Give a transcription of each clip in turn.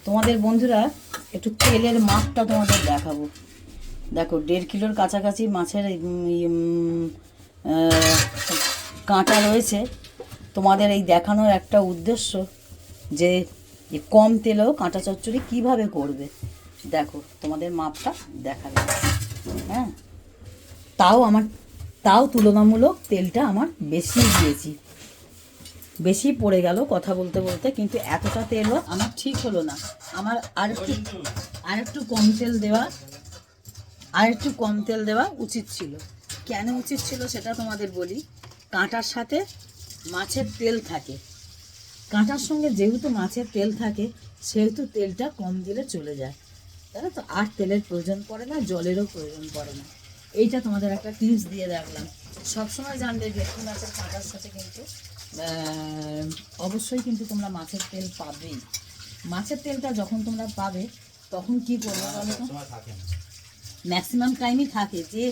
তোমাদের বন্ধুরা একটু তেলের মাপটা তোমাদের দেখাবো। দেখো 1.5 কিলোর কাছাকাছি মাছের কাঁটা রয়েছে। তোমাদের এই দেখানোর একটা উদ্দেশ্য যে কম তেলেও কাঁটা চচ্চড়ি কীভাবে করবে। দেখো তোমাদের মাপটা দেখাবে। হ্যাঁ, তাও তুলনামূলক তেলটা আমার বেশি দিয়েছি, বেশি পড়ে গেল কথা বলতে বলতে, কিন্তু এতটা তেলও আমার ঠিক হলো না। আমার আরেকটু কম তেল দেওয়া উচিত ছিল। কেন উচিত ছিল সেটা তোমাদের বলি। কাঁটার সাথে মাছের তেল থাকে, কাঁটার সঙ্গে যেহেতু মাছের তেল থাকে সেহেতু তেলটা কম দিলে চলে যায়, তাই তো। আর তেলের প্রয়োজন পড়ে না, জলেরও প্রয়োজন পড়ে না। এইটা তোমাদের একটা টিপস দিয়ে রাখলাম। সবসময় জানবে ভেটকি মাছের কাঁটার সাথে কিন্তু অবশ্যই কিন্তু তোমরা মাছের তেল পাবেই। মাছের তেলটা যখন তোমরা পাবে তখন কি করবে বলো তো, ম্যাক্সিমাম টাইমই থাকে যে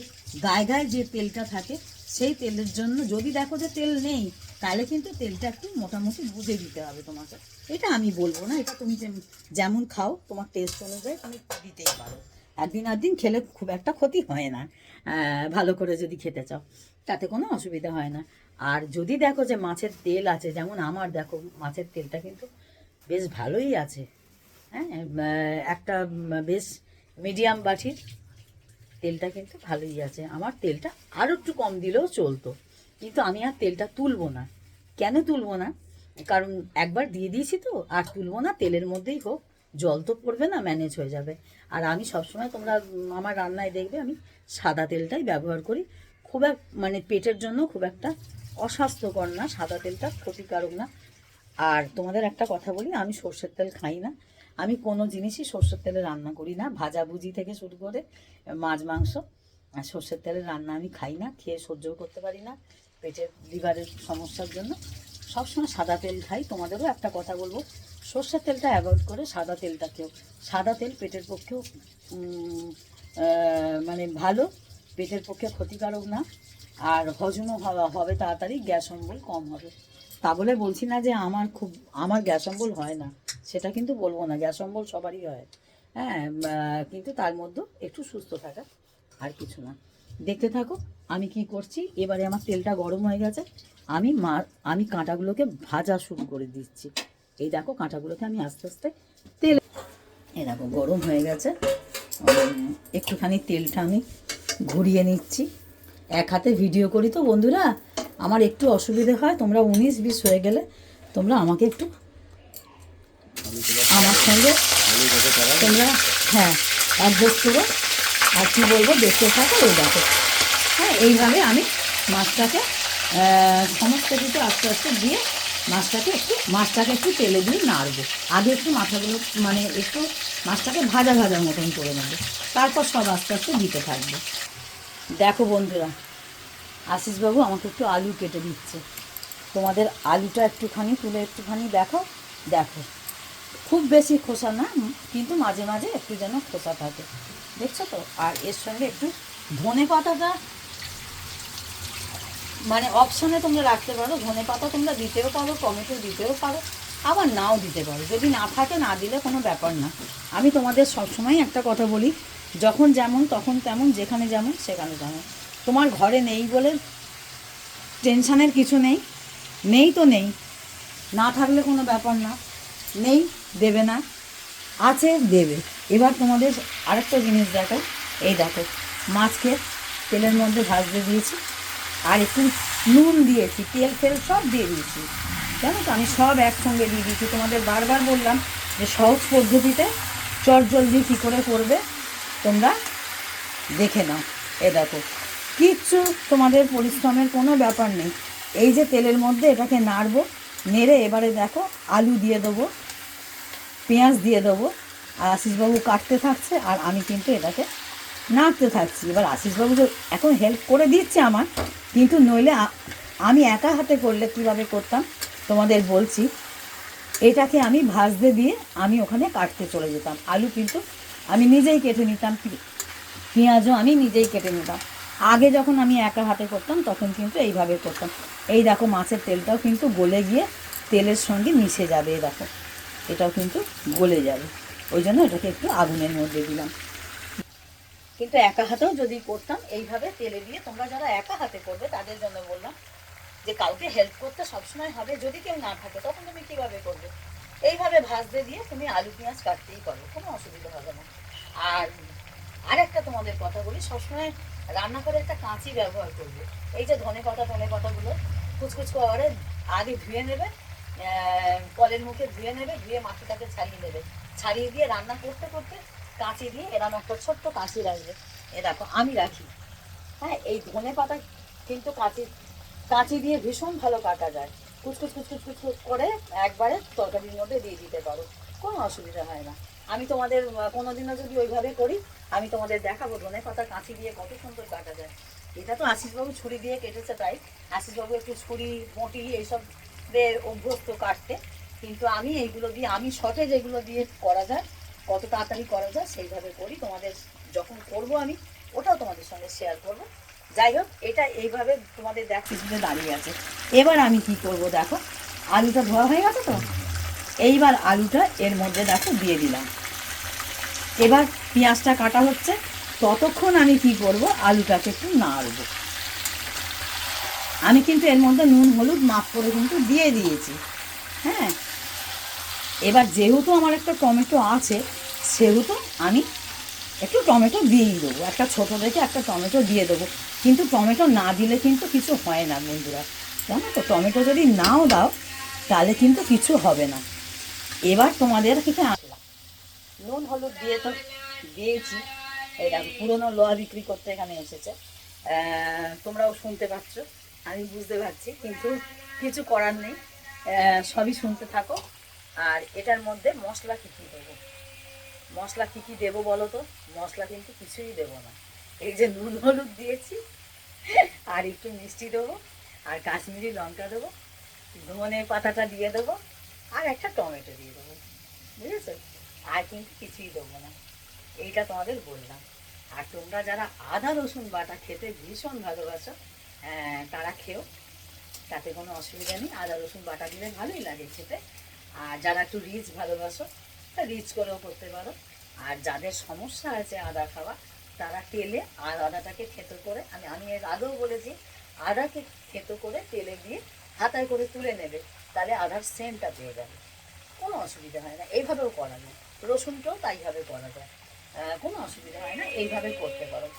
গায়ে যে তেলটা থাকে সেই তেলের জন্য যদি দেখো যে তেল নেই তাহলে কিন্তু তেলটা একটু মোটামুটি বুঝে দিতে হবে তোমাকে। এটা আমি বলবো না, এটা তুমি যেমন খাও তোমার টেস্ট অনুযায়ী তুমি দিতেই পারো। একদিন আধদিন খেলে খুব একটা ক্ষতি হয় না, ভালো করে যদি খেতে চাও তাতে কোনো অসুবিধা হয় না। আর যদি দেখো যে মাছের তেল আছে, যেমন আমার দেখো মাছের তেলটা কিন্তু বেশ ভালোই আছে। হ্যাঁ, একটা বেশ মিডিয়াম বাটির তেলটা কিন্তু ভালোই আছে। আমার তেলটা আরও একটু কম দিলেও চলতো, কিন্তু আমি আর তেলটা তুলবো না। কেন তুলবো না? কারণ একবার দিয়ে দিয়েছি তো, আর তুলবো না। তেলের মধ্যেই হোক, জল তো পড়বে না, ম্যানেজ হয়ে যাবে। আর আমি সবসময় তোমরা আমার রান্নায় দেখবে আমি সাদা তেলটাই ব্যবহার করি। খুব মানে পেটের জন্য খুব একটা অস্বাস্থ্যকর না, সাদা তেলটা ক্ষতিকারক না। আর তোমাদের একটা কথা বলি, আমি সর্ষের তেল খাই না। আমি কোনো জিনিসই সর্ষের তেলে রান্না করি না, ভাজাভুজি থেকে শুরু করে মাছ মাংস সর্ষের তেলের রান্না আমি খাই না, খেয়ে সহ্যও করতে পারি না পেটের লিভারের সমস্যার জন্য। সবসময় সাদা তেল খাই। তোমাদেরও একটা কথা বলবো, সর্ষের তেলটা অ্যাভয়েড করে সাদা তেলটাকেও, সাদা তেল পেটের পক্ষেও মানে ভালো, পেটের পক্ষে ক্ষতিকারক না। আর হজমও হবে তাড়াতাড়ি, গ্যাস অম্বল কম হবে। তা বলে বলছি না যে আমার গ্যাস অম্বল হয় না, সেটা কিন্তু বলবো না। গ্যাস অম্বল সবারই হয়, হ্যাঁ, কিন্তু তার মধ্যে একটু সুস্থ থাকা, আর কিছু না। দেখতে থাকো আমি কি করছি। এবারে আমার তেলটা গরম হয়ে গেছে, আমি কাঁটাগুলোকে ভাজা শুরু করে দিচ্ছি। এই দেখো কাঁটাগুলোকে আমি আস্তে আস্তে তেল, এই দেখো গরম হয়ে গেছে। একটুখানি তেলটা আমি ঘুরিয়ে নিচ্ছি। এক হাতে ভিডিও করি তো বন্ধুরা, আমার একটু অসুবিধে হয়। তোমরা 19-20 হয়ে গেলে তোমরা আমাকে একটু আমার সঙ্গে তোমরা হ্যাঁ অ্যাডজাস্ট করো। আর কী বলবো, দেখতে থাকো। এই দেখো, হ্যাঁ, এইভাবে আমি মাছটাকে সমস্ত কিছু আস্তে আস্তে দিয়ে মাছটাকে একটু তেলে দিয়ে নাড়বো। আগে একটু মাথাগুলো মানে একটু মাছটাকে ভাজা ভাজার মতন করে নেবো, তারপর সব আস্তে আস্তে দিতে থাকবো। দেখো বন্ধুরা, আশিসবাবু আমাকে একটু আলু কেটে দিচ্ছে। তোমাদের আলুটা একটুখানি তুলে একটুখানি দেখো। খুব বেশি খোসা না, কিন্তু মাঝে মাঝে একটু যেন খোসা থাকে, দেখছো তো। আর এর সঙ্গে একটু ধনে পাতাটা মানে অপশানে তোমরা রাখতে পারো। ধনে পাতা তোমরা দিতেও পারো, টমেটো দিতেও পারো, আবার নাও দিতে পারো। যদি না থাকে না দিলে কোনো ব্যাপার না। আমি তোমাদের সবসময় একটা কথা বলি, যখন যেমন তখন তেমন, যেখানে যেমন সেখানে যেমন। তোমার ঘরে নেই বলে টেনশানের কিছু নেই তো নেই, না থাকলে কোনো ব্যাপার না। নেই দেবে না, আছে দেবে। এবার তোমাদের আরেকটা জিনিস দেখো, এই দেখো মাছকে তেলের মধ্যে ভাজতে দিয়েছি, আর একটু নুন দিয়েছি, তেল ফেল সব দিয়ে দিয়েছি। জানো তো, আমি সব একসঙ্গে দিয়ে দিয়েছি। তোমাদের বারবার বললাম যে সহজ পদ্ধতিতে চটজলদি কী করে করবে তোমরা দেখে নাও। এ দেখো, কিচ্ছু তোমাদের পরিশ্রমের কোনো ব্যাপার নেই। এই যে তেলের মধ্যে এটাকে নাড়বো, নেড়ে এবারে দেখো আলু দিয়ে দেবো, পেঁয়াজ দিয়ে দেবো। আর আশিসবাবু কাটতে থাকছে, আর আমি কিন্তু এটাকে নাড়তে থাকছি। এবার আশিসবাবু তো এখন হেল্প করে দিচ্ছে আমার, কিন্তু নইলে আমি একা হাতে করলে কীভাবে করতাম তোমাদের বলছি। এটাকে আমি ভাজতে দিয়ে আমি ওখানে কাটতে চলে যেতাম। আলু কিন্তু আমি নিজেই কেটে নিতাম, পেঁয়াজও আমি নিজেই কেটে নিতাম। আগে যখন আমি একা হাতে করতাম তখন কিন্তু এইভাবে করতাম। এই দেখো মাছের তেলটাও কিন্তু গলে গিয়ে তেলের সঙ্গে মিশে যাবে। এই দেখো এটাও কিন্তু গলে যাবে। ওই জন্য এটাকে একটু আগুনের মধ্যে দিলাম। কিন্তু একা হাতেও যদি করতাম এইভাবে তেলে দিয়ে, তোমরা যারা একা হাতে করবে তাদের জন্য বললাম যে কাউকে হেল্প করতে সবসময় হবে, যদি কেউ না থাকে তখন তুমি কীভাবে করবে, এইভাবে ভাজতে দিয়ে তুমি আলু পেঁয়াজ কাটতেই পারো, কোনো অসুবিধা হবে না। আর একটা তোমাদের কথা বলি, সবসময় রান্না করে একটা কাঁচি ব্যবহার করবে। এই যে ধনে পাতাগুলো কুচকুচ করে আগে ধুয়ে নেবে, কলের মুখে ধুয়ে নেবে, ধুয়ে মাটিটাকে ছাড়িয়ে নেবে, ছাড়িয়ে দিয়ে রান্না করতে করতে কাঁচি দিয়ে এরকম একটা ছোট্ট কাঁচি রাখবে। এ দেখো আমি রাখি, হ্যাঁ। এই ধনে পাতা কিন্তু কাঁচি দিয়ে ভীষণ ভালো কাটা যায়। কুচকুচ করে একবারে তরকারির মধ্যে দিয়ে দিতে পারো, কোনো অসুবিধা হয় না। আমি তোমাদের কোনোদিনও যদি ওইভাবে করি আমি তোমাদের দেখাবো ধনে পাতা কাঁচি দিয়ে কত সুন্দর কাটা যায়। এটা তো আশিসবাবু ছুরি দিয়ে কেটেছে, তাই আশিসবাবু একটু ছুরি বঁটি এইসব দিয়ে অভ্যস্ত কাটতে, কিন্তু আমি এইগুলো দিয়ে, আমি শর্টে যেগুলো দিয়ে করা যায়, কত তাড়াতাড়ি করা যায় সেইভাবে করি। তোমাদের যখন করব আমি ওটাও তোমাদের সঙ্গে শেয়ার করবো। যাই হোক, এটা এইভাবে তোমাদের দেখতে দাঁড়িয়ে আছে। এবার আমি কি করব দেখো, আলুটা ধোয়া হয়ে গেছে তো, এইবার আলুটা এর মধ্যে দেখো দিয়ে দিলাম। এবার পেঁয়াজটা কাটা হচ্ছে, ততক্ষণ আমি কি করব, আলুটাকে একটু নাড়ব। আমি কিন্তু এর মধ্যে নুন হলুদ মাপ করে কিন্তু দিয়ে দিয়েছি, হ্যাঁ। এবার যেহেতু আমার একটা টমেটো আছে, সেহেতু আমি একটু টমেটো দিয়েই দেবো, একটা ছোটো দেখে একটা টমেটো দিয়ে দেবো। কিন্তু টমেটো না দিলে কিন্তু কিছু হয় না বন্ধুরা, জানো তো, টমেটো যদি নাও দাও তাহলে কিন্তু কিছু হবে না। এবার তোমাদের থেকে আসলাম, নুন হলুদ দিয়ে তো দিয়েছি। এই দেখো পুরোনো লোহা বিক্রি করতে এখানে এসেছে, তোমরাও শুনতে পাচ্ছ, আমি বুঝতে পারছি, কিন্তু কিছু করার নেই, সবই শুনতে থাকো। আর এটার মধ্যে মশলা কী কী দেবো, মশলা কী কী দেবো বলো তো? মশলা কিন্তু কিছুই দেবো না, এই যে নুন হলুদ দিয়েছি, আর একটু মিষ্টি দেবো, আর কাশ্মীরি লঙ্কা দেবো, ধনে পাতাটা দিয়ে দেবো, আর একটা টমেটো দিয়ে দেবো, বুঝেছো? আর কিন্তু কিছুই দেবো না, এইটা তোমাদের বললাম। আর তোমরা যারা আদা রসুন বাটা খেতে ভীষণ ভালোবাসো, তারা খেও, তাতে কোনো অসুবিধা নেই, আদা রসুন বাটা দিলে ভালোই লাগে খেতে। আর যারা একটু রিচ ভালোবাসো তা রিচ করেও করতে পারো। আর যাদের সমস্যা আছে আদা খাওয়া, তারা তেলে আর আদাটাকে থেতো করে, আমি এর আগেও বলেছি, আদাকে থেতো করে তেলে দিয়ে হাতায় করে তুলে নেবে, তাহলে আদার সেন্টটা পেয়ে যাবে, কোনো অসুবিধা হয় না। এইভাবেও করা যায়, রসুনটাও তাইভাবে করা যায়, কোনো অসুবিধা হয় না, এইভাবে করতে পারো।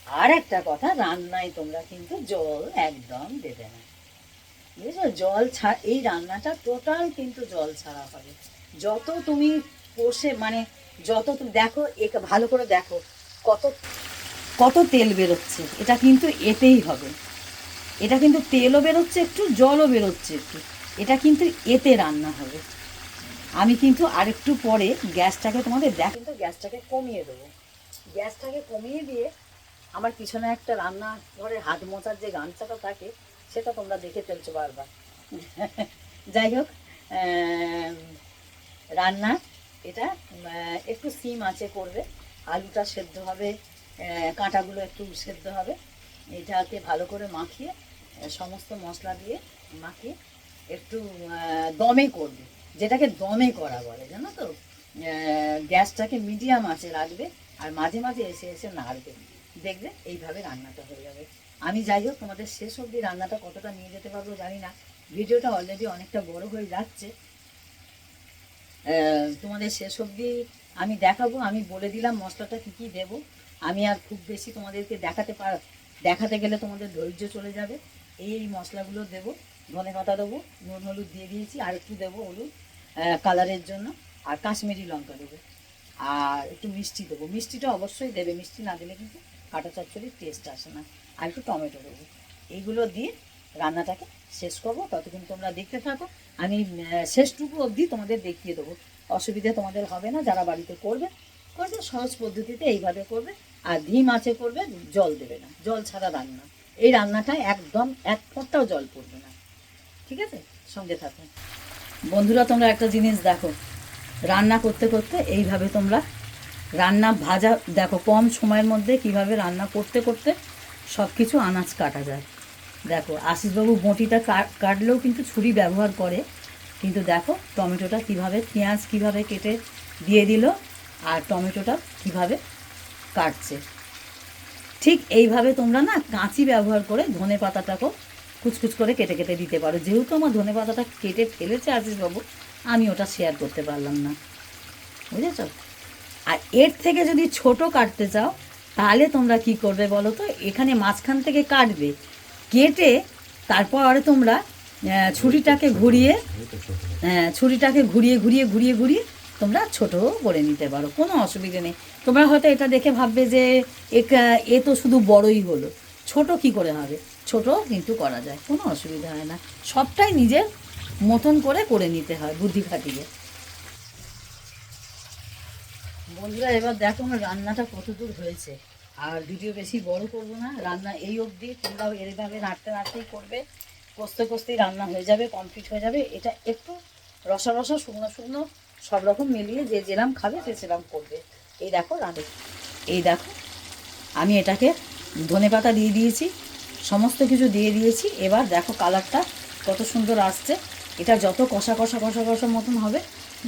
আর একটা কথা, রান্নায় তোমরা কিন্তু জল একদম দেবে না, বুঝেছো? জল ছাড়া এই রান্নাটা টোটাল কিন্তু জল ছাড়া হবে। যত তুমি কষে, মানে যত তুমি দেখো, ভালো করে দেখো কত কত তেল বেরোচ্ছে, এটা কিন্তু এতেই হবে, এটা কিন্তু তেলও বেরোচ্ছে একটু, জলও বেরোচ্ছে একটু, এটা কিন্তু এতে রান্না হবে। আমি কিন্তু আরেকটু পরে গ্যাসটাকে তোমাদের কিন্তু গ্যাসটাকে কমিয়ে দেবো, গ্যাসটাকে কমিয়ে দিয়ে আমার পিছনে একটা রান্না ঘরে হাত মোছার যে গামছাটা থাকে, সেটা তোমরা দেখে ফেলছো বারবার। যাই হোক, রান্না এটা একটু সিম আঁচে করবে, আলুটা সেদ্ধ হবে, কাঁটাগুলো একটু সেদ্ধ হবে, এটাকে ভালো করে মাখিয়ে সমস্ত মশলা দিয়ে মাখিয়ে একটু দমে করবে, যেটাকে দমে করা বলে, জানো তো। গ্যাসটাকে মিডিয়াম আঁচে রাখবে, আর মাঝে মাঝে এসে এসে নাড়বে, দেখবে এইভাবে রান্নাটা হয়ে যাবে। আমি যাই হোক তোমাদের শেষ অবধি রান্নাটা কতটা নিয়ে যেতে পারবো জানি না, ভিডিওটা অলরেডি অনেকটা বড় হয়ে যাচ্ছে, তোমাদের শেষ অবধি আমি দেখাবো। আমি বলে দিলাম মশলাটা কী কী দেবো, আমি আর খুব বেশি তোমাদেরকে দেখাতে গেলে তোমাদের ধৈর্য চলে যাবে। এই মশলাগুলো দেবো, ধনে পাতা দেবো, নুন হলুদ দিয়ে দিয়েছি, আর একটু দেবো হলুদ কালারের জন্য, আর কাশ্মীরি লঙ্কা দেবো, আর একটু মিষ্টি দেবো, মিষ্টিটা অবশ্যই দেবে, মিষ্টি না দিলে কিন্তু কাঁটা চচ্চড়ির টেস্ট আসে না, আর একটু টমেটো দেবো। এইগুলো দিয়ে রান্নাটাকে শেষ করবো, ততক্ষণ তোমরা দেখতে থাকো, আমি শেষটুকু অবধি তোমাদের দেখিয়ে দেবো, অসুবিধা তোমাদের হবে না। যারা বাড়িতে করবে সহজ পদ্ধতিতে এইভাবে করবে, আর ধিম আঁচে করবে, জল দেবে না, জল ছাড়া রান্না, এই রান্নাটায় একদম এক ফোঁটাও জল পড়বে না, ঠিক আছে? সঙ্গে থাকো বন্ধুরা। তোমরা একটা জিনিস দেখো, রান্না করতে করতে এইভাবে তোমরা রান্না ভাজা দেখো, কম সময়ের মধ্যে কিভাবে রান্না করতে করতে সব কিছু আনাজ কাটা যায়। দেখো আশিসবাবু বঁটিটা কাটলেও কিন্তু ছুরি ব্যবহার করে, কিন্তু দেখো টমেটোটা কিভাবে, পেঁয়াজ কিভাবে কেটে দিয়ে দিল, আর টমেটোটা কিভাবে কাটছে। ঠিক এইভাবে তোমরা না কাঁচি ব্যবহার করে ধনে পাতাটাকেও কুচকুচ করে কেটে কেটে দিতে পারো। যেহেতু আমার ধনে পাতাটা কেটে ফেলেছে আশিসবাবু, আমি ওটা শেয়ার করতে পারলাম না, বুঝেছ? আর এর থেকে যদি ছোট কাটতে চাও তাহলে তোমরা কি করবে বলো তো, এখানে মাঝখান থেকে কাটবে, কেটে তারপর তোমরা ছুরিটাকে ঘুরিয়ে ঘুরিয়ে তোমরা ছোটো করে নিতে পারো, কোনো অসুবিধা নেই। তোমরা হয়তো এটা দেখে ভাববে যে এ তো শুধু বড়ই হলো, ছোট কি করে হবে? ছোট কিন্তু করা যায়, কোনো অসুবিধা হয় না। সবটাই নিজের মতন করে নিতে হয় বুদ্ধি খাটিয়ে। বন্ধুরা এবার দেখো আমার রান্নাটা কত দূর হয়েছে। আর ভিডিও বেশি বড় করবো না, রান্না এই অবধি। তোমরাও এইভাবে নাড়তেই করবে, কষতেই রান্না হয়ে যাবে, কমপ্লিট হয়ে যাবে। এটা একটু রসা শুকনো সব রকম মিলিয়ে যে যেরাম খাবে সে সেরাম করবে। এই দেখো এই দেখো আমি এটাকে ধনেপাতা দিয়ে দিয়েছি, সমস্ত কিছু দিয়ে দিয়েছি। এবার দেখো কালারটা কত সুন্দর আসছে। এটা যত কষা মতন হবে,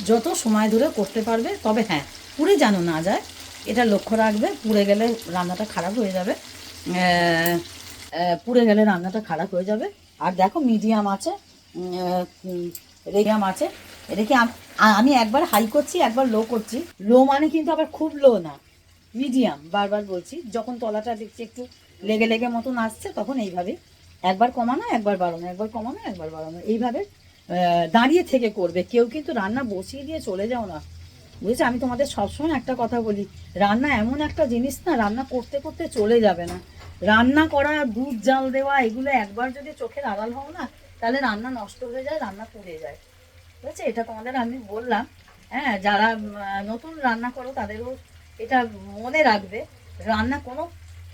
যত সময় ধরে করতে পারবে। তবে হ্যাঁ, পুড়ে যেন না যায় এটা লক্ষ্য রাখবে, পুড়ে গেলে রান্নাটা খারাপ হয়ে যাবে। আর দেখো মিডিয়াম আছে, এটাকে আমি একবার হাই করছি, একবার লো করছি। লো মানে কিন্তু আবার খুব লো না, মিডিয়াম, বারবার বলছি। যখন তলাটা দেখছি একটু লেগে মতন আসছে, তখন এইভাবে একবার কমানো একবার বাড়ানো, এইভাবে দাঁড়িয়ে থেকে করবে। কেউ কিন্তু রান্না বসিয়ে দিয়ে চলে যাও না, বুঝেছো? আমি তোমাদের সবসময় একটা কথা বলি, রান্না এমন একটা জিনিস না, রান্না করতে চলে যাবে না। রান্না করা, দুধ জাল দেওয়া, এগুলো একবার যদি চোখের আড়াল হও না, তাহলে রান্না নষ্ট হয়ে যায়, রান্না পুড়ে যায়, বুঝেছো? এটা তোমাদের আমি বললাম। হ্যাঁ, যারা নতুন রান্না করো তাদেরও এটা মনে রাখবে। রান্না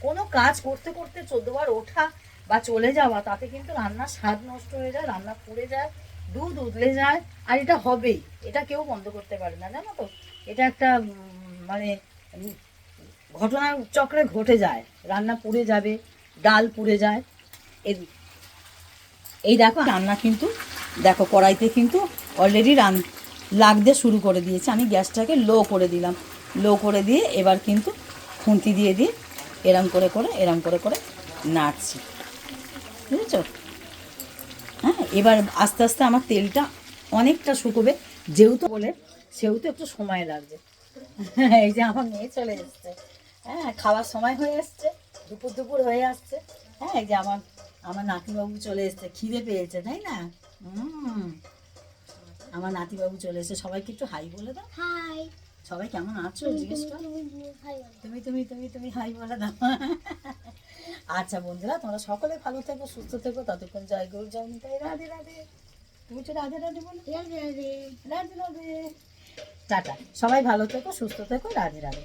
কোনো কাজ করতে 14 বার ওঠা বা চলে যাওয়া, তাতে কিন্তু রান্নার স্বাদ নষ্ট হয়ে যায়, রান্না পুড়ে যায়, দুধ উতলে যায়। আর এটা হবেই, এটা কেউ বন্ধ করতে পারে না, জানো তো? এটা একটা মানে ঘটনার চক্রে ঘটে যায়, রান্না পুড়ে যাবে, ডাল পুড়ে যায়। এই দেখো রান্না কিন্তু দেখো কড়াইতে কিন্তু অলরেডি লাগতে শুরু করে দিয়েছে। আমি গ্যাসটাকে লো করে দিলাম, লো করে দিয়ে এবার কিন্তু খুন্তি দিয়ে এরম করে নাড়ছি, বুঝেছো? হ্যাঁ, এবার আস্তে আস্তে আমার তেলটা অনেকটা শুকোবে, সেহেতু একটু সময় লাগবে। এই যে আমার মেয়ে চলে এসছে, হ্যাঁ, খাওয়ার সময় হয়ে এসছে, দুপুর হয়ে আসছে। হ্যাঁ, এই যে আমার নাতিবাবু চলে এসছে, খিদে পেয়েছে, তাই না? আমার নাতিবাবু চলে এসছে। সবাইকে একটু হাই বলে দাও। হাই। সবাই কেমন আছো জিজ্ঞেস করো। তুমি হাই বলে দাও। আচ্ছা বন্ধুরা, তোমরা সকলে ভালো থেকো, সুস্থ থেকো। ততক্ষণ জয় গৌর, জয় নিতাই, রাধে রাধে। তুমি তো রাধে রাধে বলো। রাধে রাধে। টাটা। সবাই ভালো থেকো, সুস্থ থেকো, রাধে রাধে।